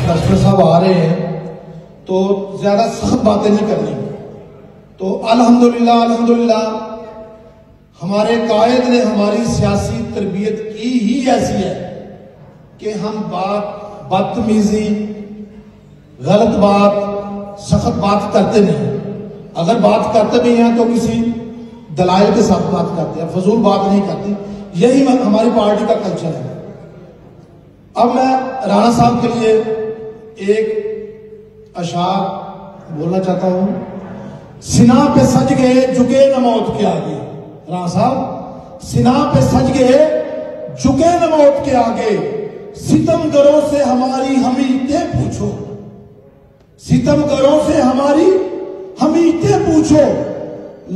Doctor साहब आ रहे हैं तो ज्यादा सख्त बातें नहीं करनी। तो अल्हम्दुलिल्लाह अल्हम्दुलिल्लाह हमारे कायद ने हमारी सियासी तरबियत की ही ऐसी है कि हम बदतमीजी, गलत बात, सख्त बात करते नहीं। अगर बात करते भी हैं तो किसी दलाइल के साथ बात करते हैं, फजूल बात नहीं करती। यही हमारी पार्टी का कल्चर है। अब मैं राणा साहब के लिए एक अशार बोलना चाहता हूं। सिना पे सज गए झुके न मौत के आगे। राणा साहब, सिना पे सज गए झुके न मौत के आगे, सितमगरों से हमारी हमीतें पूछो, सितमगरों से हमारी हमीतें पूछो,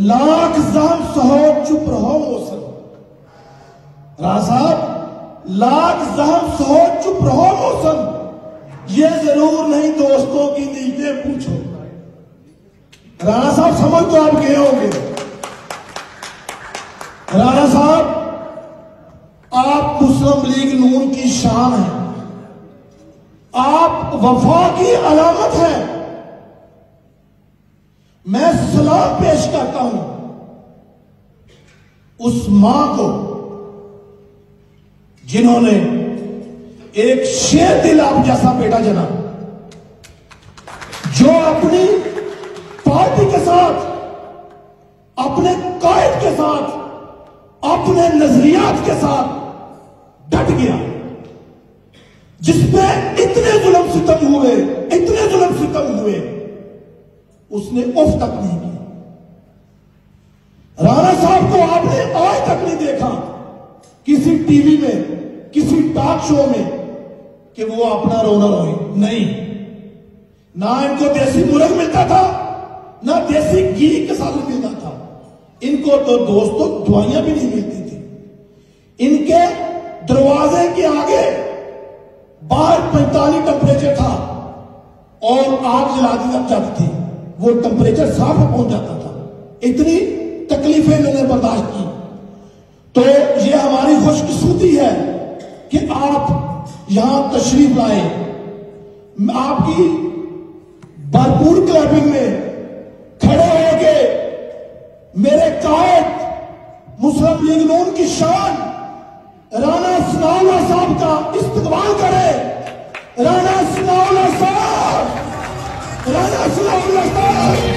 लाख जाम सहो चुप रहो मौसम। राणा साहब, लाख जाम सहो चुप रहो मौसम, ये जरूर नहीं दोस्तों की नीयतें पूछो। राणा साहब समझ तो आप गए होंगे। राणा साहब, आप मुस्लिम लीग नून की शान हैं, आप वफा की अलामत हैं। मैं सलाम पेश करता हूं उस मां को जिन्होंने एक शेर दिल आप जैसा बेटा जना, जो अपनी पार्टी के साथ, अपने कायद के साथ, अपने नजरियात के साथ डट गया, जिसपे इतने जुल्म सितम हुए, इतने जुल्म सितम हुए, उसने उफ तक नहीं किया। राणा साहब को आपने आज तक नहीं देखा किसी टीवी में, किसी टॉक शो में कि वो अपना रोना रोए, नहीं। ना इनको देसी मुर्ग मिलता था, ना देसी घी के साथ मिलता था। इनको तो दोस्तों दवाइयां भी नहीं मिलती थी। इनके दरवाजे के आगे बाहर 45 टेम्परेचर था और आग जला दी जाती थी, वो टेम्परेचर साफ पहुंच जाता था। इतनी तकलीफें इन्होंने बर्दाश्त की। तो ये हमारी खुशकिस्मती है कि आप यहां तशरीफ लाए। आपकी भरपूर क्लैपिंग में खड़े होके मेरे कायद, मुस्लिम लीग नून की शान राणा सनाउल्लाह साहब का इस्तकबाल करें। राणा सनाउल्लाह साहब, राणा सनाउल्लाह साहब।